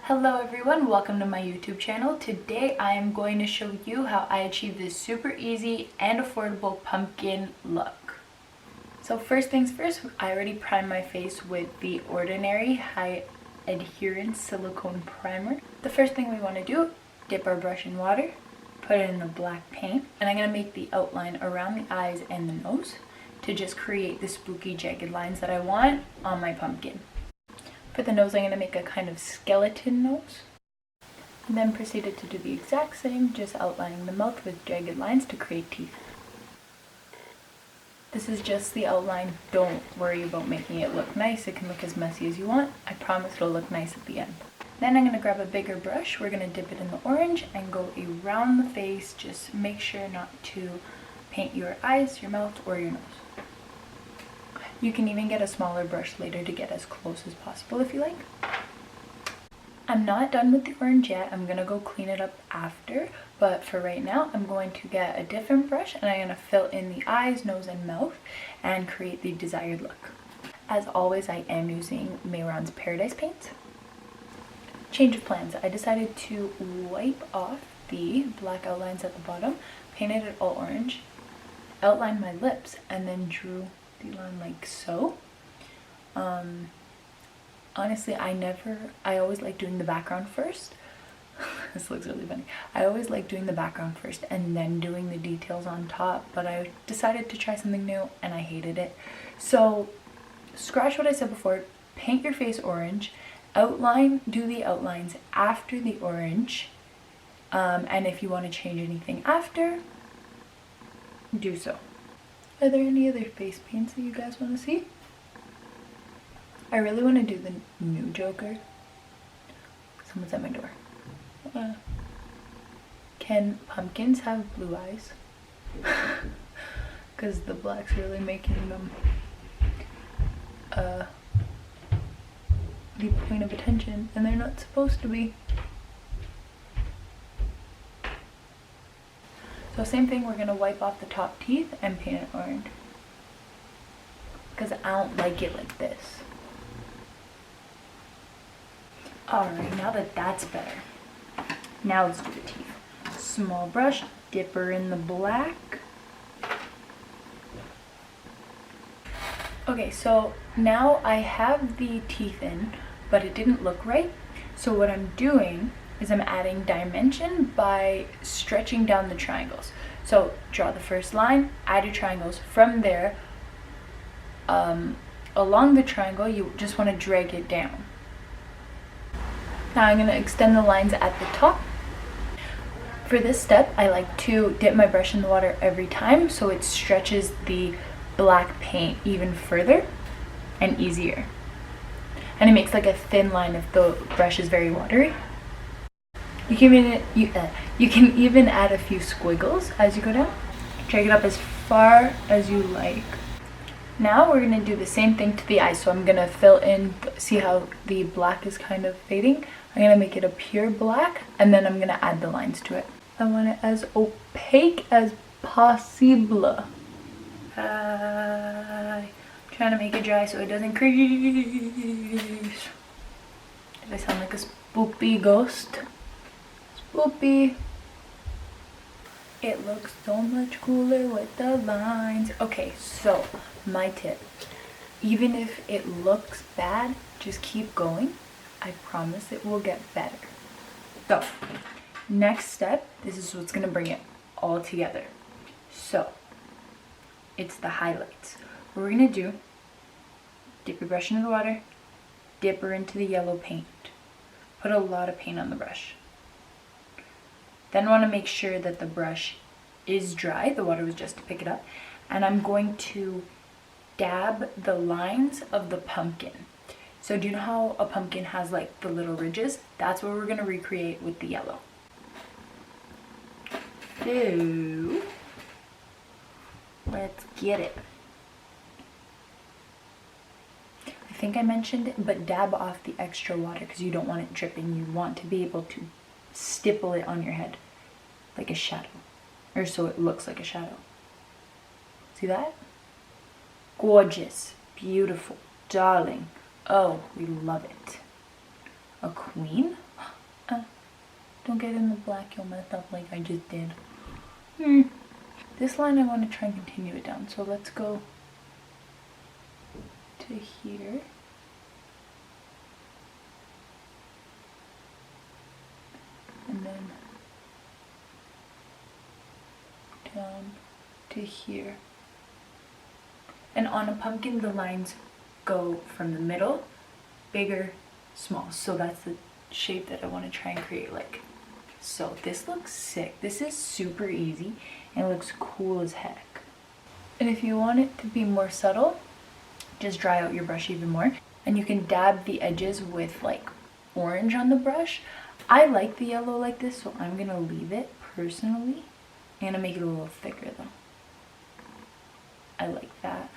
Hello everyone, welcome to my YouTube channel. Today I am going to show you how I achieve this super easy and affordable pumpkin look. So first things first, I already primed my face with the Ordinary High Adherence Silicone Primer. The first thing we want to do, dip our brush in water, put it in a black paint, and I'm going to make the outline around the eyes and the nose to just create the spooky jagged lines that I want on my pumpkin. For the nose, I'm going to make a kind of skeleton nose, and then proceeded to do the exact same, just outlining the mouth with jagged lines to create teeth. This is just the outline. Don't worry about making it look nice. It can look as messy as you want. I promise it'll look nice at the end. Then I'm going to grab a bigger brush. We're going to dip it in the orange and go around the face. Just make sure not to paint your eyes, your mouth, or your nose. You can even get a smaller brush later to get as close as possible if you like. I'm not done with the orange yet. I'm going to go clean it up after, but for right now I'm going to get a different brush and I'm going to fill in the eyes, nose, and mouth and create the desired look. As always, I am using Mehron's Paradise paints. Change of plans. I decided to wipe off the black outlines at the bottom, painted it all orange, outlined my lips, and then drew the line like so. Honestly, I always like doing the background first. This looks really funny. I always like doing the background first and then doing the details on top, but I decided to try something new and I hated it. So scratch what I said before, paint your face orange, do the outlines after the orange, and if you want to change anything after, do so. Are there any other face paints that you guys want to see? I really want to do the new Joker. Someone's at my door. Can pumpkins have blue eyes? Because the black's really making them the point of attention, and they're not supposed to be. So same thing, we're going to wipe off the top teeth and paint it orange. Because I don't like it like this. Alright, now that that's better, now let's do the teeth. Small brush, dip her in the black. Okay, so now I have the teeth in, but it didn't look right. So what I'm doing is I'm adding dimension by stretching down the triangles. So draw the first line, add your triangles. From there, along the triangle, you just want to drag it down. Now I'm going to extend the lines at the top. For this step, I like to dip my brush in the water every time so it stretches the black paint even further and easier. And it makes like a thin line if the brush is very watery. You can even add a few squiggles as you go down. Drag it up as far as you like. Now we're going to do the same thing to the eyes. So I'm going to fill in, see how the black is kind of fading? I'm going to make it a pure black, and then I'm going to add the lines to it. I want it as opaque as possible. I'm trying to make it dry so it doesn't crease. Did I sound like a spoopy ghost? Spoopy. It looks so much cooler with the lines. Okay, so my tip. Even if it looks bad, just keep going. I promise it will get better. So, next step, this is what's going to bring it all together. So, it's the highlights. What we're going to do, dip your brush into the water, dip her into the yellow paint. Put a lot of paint on the brush. Then want to make sure that the brush is dry. The water was just to pick it up. And I'm going to dab the lines of the pumpkin. So do you know how a pumpkin has like the little ridges? That's what we're going to recreate with the yellow. So, let's get it. I think I mentioned it, but dab off the extra water because you don't want it dripping. You want to be able to stipple it on your head like a shadow, or so it looks like a shadow. See that? Gorgeous, beautiful, darling. Oh, we love it. A queen? Don't get in the black, you'll mess up like I just did. This line I want to try and continue it down. So let's go to here. And then down to here. And on a pumpkin, the lines go from the middle, bigger, small. So that's the shape that I want to try and create like. So this looks sick. This is super easy and it looks cool as heck. And if you want it to be more subtle, just dry out your brush even more. And you can dab the edges with like orange on the brush. I like the yellow like this, so I'm gonna leave it personally. I'm gonna make it a little thicker though. I like that.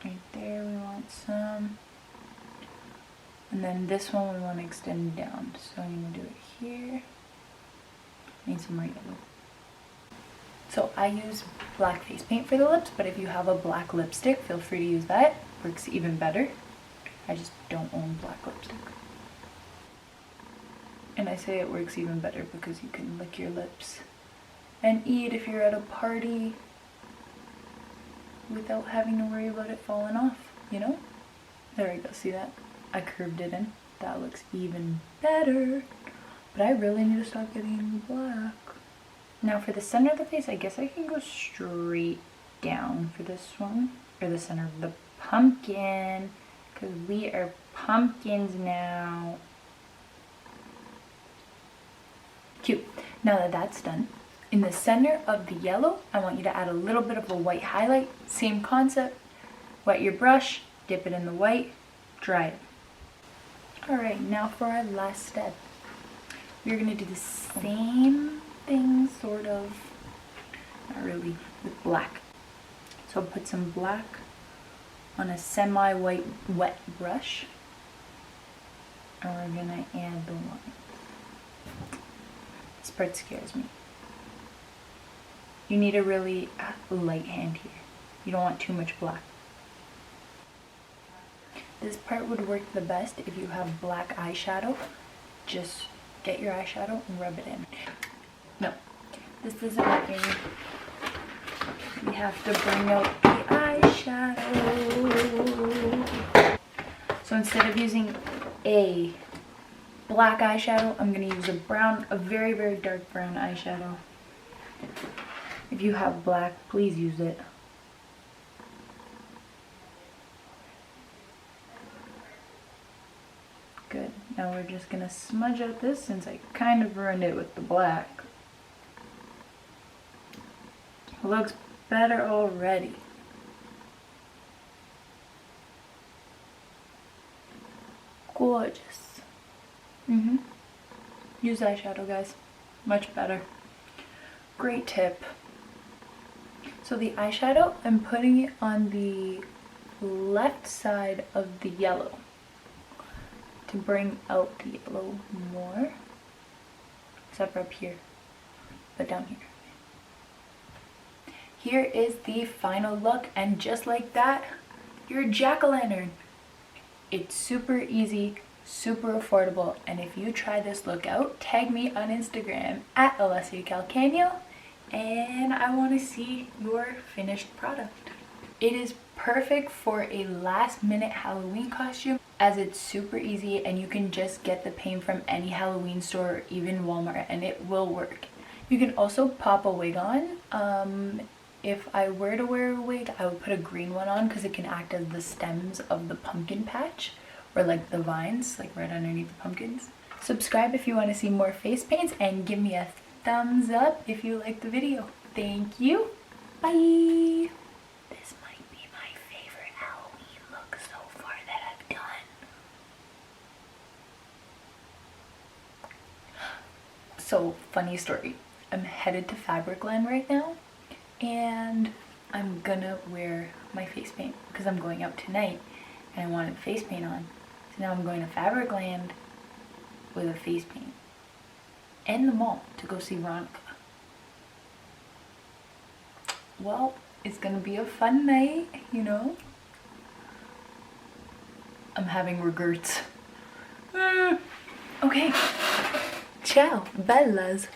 Right there we want some. And then this one we want to extend down. So I'm going to do it here. Need some more yellow. So I use black face paint for the lips, but if you have a black lipstick, feel free to use that. Works even better. I just don't own black lipstick. And I say it works even better because you can lick your lips and eat if you're at a party without having to worry about it falling off, you know? There we go, see that? I curved it in. That looks even better. But I really need to stop getting black. Now for the center of the face, I guess I can go straight down for this one. Or the center of the pumpkin. Because we are pumpkins now. Cute. Now that that's done, in the center of the yellow, I want you to add a little bit of a white highlight. Same concept. Wet your brush, dip it in the white, dry it. Alright, now for our last step. We're going to do the same thing, sort of, not really, with black. So I'll put some black on a semi-white wet brush. And we're going to add the lines. This part scares me. You need a really light hand here. You don't want too much black. This part would work the best if you have black eyeshadow. Just get your eyeshadow and rub it in. No, this isn't working. We have to bring out the eyeshadow. So instead of using a black eyeshadow, I'm going to use a brown, a very, very dark brown eyeshadow. If you have black, please use it. Good. Now we're just going to smudge out this since I kind of ruined it with the black. Looks better already. Gorgeous. Use eyeshadow, guys. Much better. Great tip. So the eyeshadow, I'm putting it on the left side of the yellow to bring out the yellow more, except for up here, but down here. Here is the final look, and just like that, you're a jack-o'-lantern. It's super easy, super affordable, and if you try this look out, tag me on Instagram at Alessia Calcagno, and I want to see your finished product. It is perfect for a last-minute Halloween costume, as it's super easy and you can just get the paint from any Halloween store or even Walmart and it will work. You can also pop a wig on. If I were to wear a wig, I would put a green one on because it can act as the stems of the pumpkin patch, or like the vines, like right underneath the pumpkins. Subscribe if you want to see more face paints, and give me a thumbs up if you liked the video. Thank you. Bye. This might be my favorite Halloween look so far that I've done. So, funny story. I'm headed to Fabricland right now, and I'm gonna wear my face paint because I'm going out tonight and I wanted face paint on. So now I'm going to Fabricland with a face paint and the mall to go see Veronica. Well, it's gonna be a fun night, you know. I'm having regrets. Okay. Ciao, bellas.